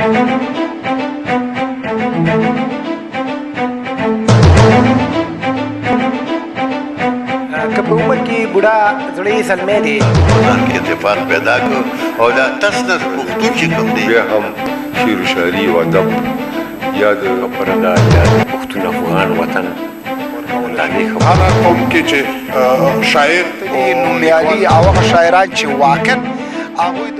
که په عمر کې بوډا زړه یې سلمی دی ځان کې اتفاق پیدا کړو او دا تسنس پښتون چې کوم دی بیا هم شعر و شاعري او ادب یا د خبره ده یا د پښتون افغان وطن هغه قوم کې چې شاعر نومیالي او هغه شاعران چې واقعا هغوی د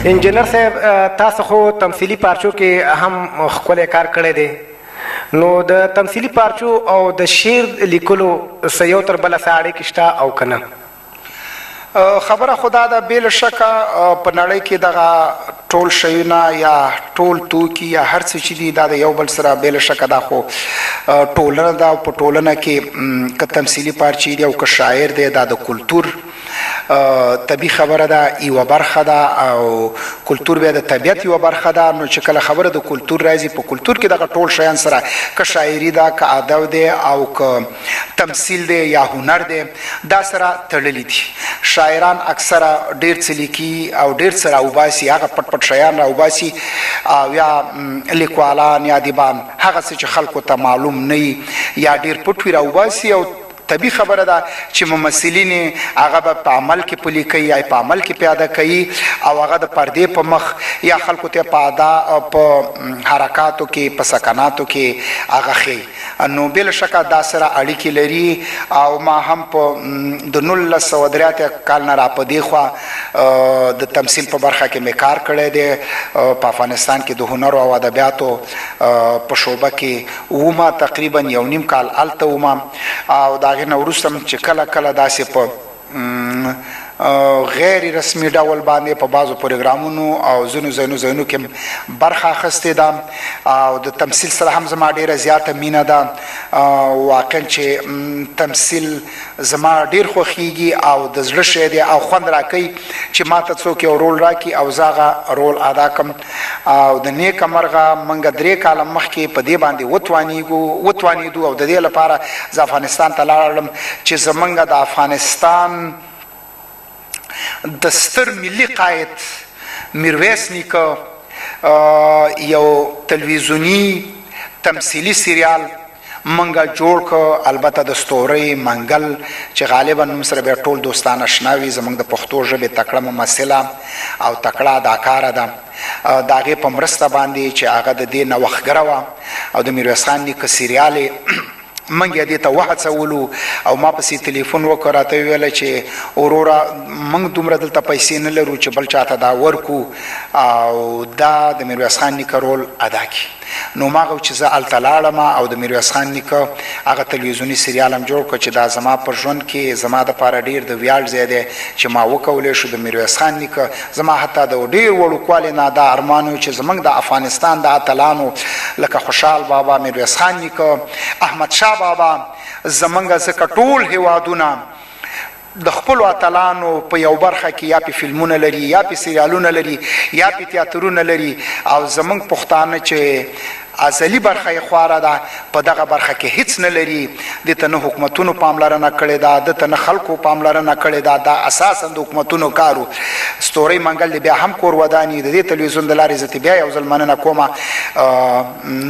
انجینر صاحب تاسو خو تمثیلي پارچو کې هم ښکلی کار کړی دی نو د تمثیلي پارچو او د شعر لیکلو څه یو تر بله څه اړیکې شته او که نه خبره خدا ده بې له شکه په نړۍ کې دغه ټول شیونه یا ټول توکي یا هر څه چې دي دا د یو بل سره بې له شکه دا خو ټولنه ده او په ټولنه کې که تمثیلي پارچې دي او که شاعر دی دا د کلتور طبیعي خبره ده یوه برخه ده او کلتور بیا د طبیعت یوه برخه ده نو چې کله خبره د کلتور راځي په کلتور کې دغه ټول شیان سره که شاعري ده که ادب دی او که تمثیل دی یا هنر دی دا سره تړلي دي شاعران اکثره ډېر څه لیکي او ډېر څه راوباسي هغه پټ پټ شیان راوباسي او یا لیکوالان یا ادیبان هغه څه چې خلکو ته معلوم نه وي یا ډېر پټ وي راوباسي او طبیعي خبره ده چې ممثلین هغه به په عمل کې پلي کوي یا په عمل کې پیاده کوي او هغه د پردې په مخ یا خلکو ته په ادا په حرکاتو کې په سکناتو کې هغه ښیي نو بې له شکه دا سره اړیکې لري او ما هم په د 1983 کال نه را په دې خوا د تمثیل په برخه کې مې کار کړی دی په افغانستان کې د هنر او ادبیاتو په شعبه کې ومه تقریبا 1.5 کال هلته ومه او د هغې نه وروسته چې کله کله داسې په غیر رسمي ډول باندې په بعضو پروګرامونو او ځینو ځایونو کې برخه اخیستې ده او د تمثیل سره هم زما ډېره زیاته مینه ده واقعا چې تمثیل زما ډېر خوښیږي او د زړه شی دی او خوند راکوي چې ما ته څوک یو رول راکړي او زه هغه رول ادا کړم او د نیکه مرغه موږ 3 کاله مخکې په دې باندې وتوانېدو او د دې لپاره زه افغانستان ته لاړم چې زموږ د افغانستان د ستر ملي قائد میرویس نیکه یو تلویزیوني تمثیلي سریال منګه جوړ که البته د ستورۍ منګل چې غالبا نوم سره بیا ټول دوستان اشنا وي زموږ د پښتو ژبې تکړه ممثله او تکړه اداکاره ده د هغې په مرسته باندې چې هغه د دې نوښتګره وه او د میرویس خان نیکه سریال منګ یې دې ته وهڅولو او ما پسې تلیفون وکړ راته ویله چې وروره موږ دومره دلته پیسې نه لرو چې بل چاته دا ورکو او دا د میرویس خان نیکه رول ادا کړي نو ما هغه چې زه هلته لاړم او د میرویس خان نیکه هغه تلویزیوني سریال هم جوړ کړ چې دا زما په ژوند کې زما دپاره ډېر د ویاړ ځای دی چې ما وکولی شو د میرویس خان نیکه زما حتی د ډېر وړوکوالي نه دا ارمان و چې زموږ د افغانستان د اتلانو لکه خوشحال بابا میرویس خان نیکه احمدشاه بابا زموږ ځکه ټول هیوادونه د خپلو اتلانو په یو برخه کې یا په فلمونه لري یا په سریالونه لري یا په تیاترونه لري او زموږ پښتانه چې ازلي برخه یې خواره ده په دغه برخه کې هیڅ نه لري دې ته نه حکومتونو پاملرنه کړې ده د ته نه خلکو پاملرنه کړې ده دا اساسا د حکومتونو کارو ستورۍ منګل دی بیا هم کور وداني د دې تلویزیون د لارې زه بیا یو ځل مننه کومه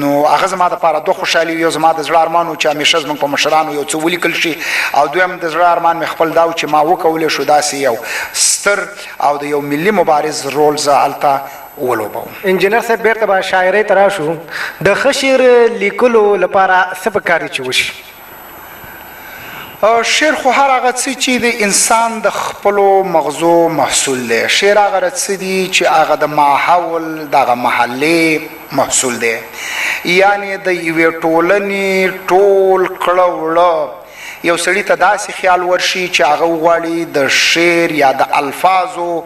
نو هغه زما دپاره دوه خوشحالي یو زما د زړه ارمان و چې همیشه زموږ په مشرانو یو څه ولیکل شي او دویم د زړه ارمان مې خپل دا و چې ما وکولی شو داسې یو ستر او د یو ملي مبارز رول زه هلته ولوبوم انجینر صاحب بیرته به شاعرۍ ته راشو د ښه شعر لیکلو لپاره څه پکار دي چې وشي شعر خو هر هغه څه چې د انسان د خپلو مغزو محصول دی شعر هغه څه دي چې هغه د ماحول دغه محلې محصول دی یعنی د یوې ټولنې ټول کړه وړه یو سړي ته داسې خیال ورشي چې هغه وغواړي د شعر یا د الفاظو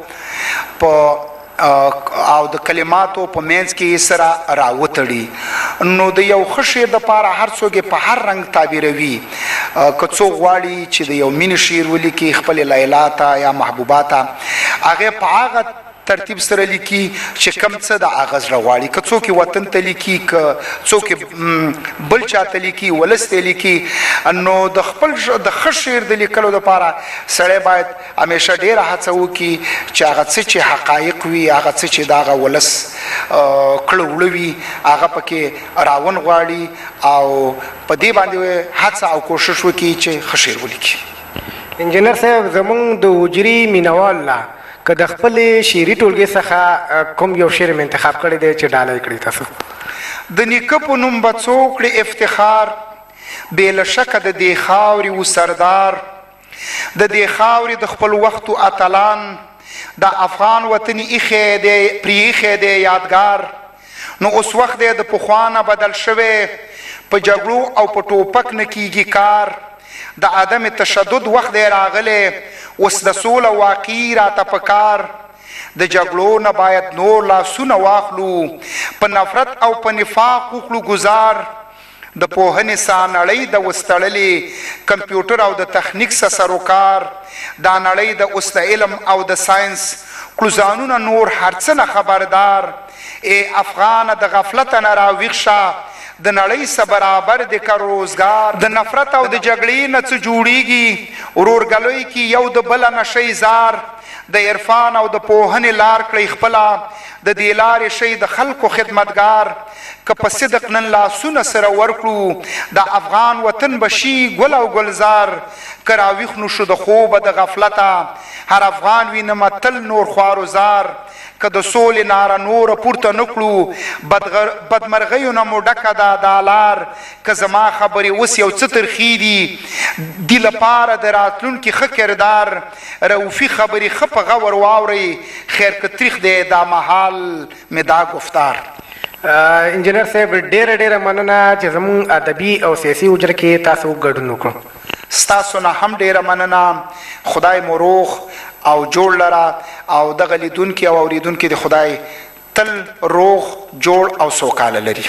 په او د کلماتو په منځ کې سره راوتړي. نو د یو ښه شعر دپاره هر څوک په هر رنګ تعبیروي. که څوک غواړي چې د یو مینې شعر ولیکي خپلې لیلا ته یا محبوبا ته، هغې په هغه ترتیب سره لیکي چې کم څه د هغه زړه غواړي. که څوک یې وطن ته لیکي، که څوک یې بل چا ته لیکي، ولس ته لیکي. نو د خپل د ښه شعر د لیکلو دپاره سړی باید همیشه ډېره هڅه وکړي چې هغه څه چې حقایق وي، هغه څه چې د هغه ولس کړه وړه وي، هغه پکې راون غواړي او په دې باندې هڅه او کوشش وکړي چې ښه شعر ولیکي. انجینر صاحب، زمونږ د حجري مینوال لا که د خپلې شعري ټولګې څخه کوم یو شعر مې انتخاب کړی دی چې ډالۍ کړي تاسو؟ د نیکه په نوم به څوک کړي افتخار، بې له شکه د دې خاورې و سردار. د دې خاورې د خپل وختو اتلان، د افغان وطن ایښی دی پرې ایښی دی یادګار. نو اوس وخت دی د پخوا نه بدل شوی، په جګړو او په ټوپک نه کیږي کار. د عدم تشدد وخت دی راغلی، اوس د سوله واقعي راته پکار. د جګړو نه باید نور لاسونه واخلو، په نفرت او په نفاق وکړو ګزار. د پوهنې سانړۍ د وستړلې، کمپیوټر او د تخنیک سه سروکار. دا نړۍ د اوس د علم او د ساینس کړو ځانونه نور هر څه نه خبردار. ای افغانه د غفلت نه راویښ شه، د نړۍ سه برابر د که روزګار. د نفرت او د جګړې نه څه جوړیږي، ورورګلوۍ کې یو د بله نشئ زار. د عرفان او د پوهنې لار کړئ خپله، د دې لارې شئ د خلکو خدمتګار. که په صدق نن لاسونه سره ورکړو، د افغان وطن به شي ګل او ګلزار. که راویښ نو شو د خوبه د غفلته، هر افغان وینمه تل نور خوار و زار. که د سولې ناره نوره پورته نه کړو، بدمرغیو نه مو ډکه ده دا لار. که زما خبرې اوس یو څه ترخې دي لپاره د راتلونکي ښه کردار. رؤفي خبرې ښه په غور واورئ، خیر که تریخ دی دا مهال مې دا گفتار. انجینر صاحب، ډېره مننه چې زموږ ادبي او سیاسي حجره کې تاسو ګډون وکړو. ستاسو نه هم ډېره مننه. خدای مو روغ او جوړ لره، او دغه لیدونکي او اوریدونکي د خدای تل روغ جوړ او سوکاله لري.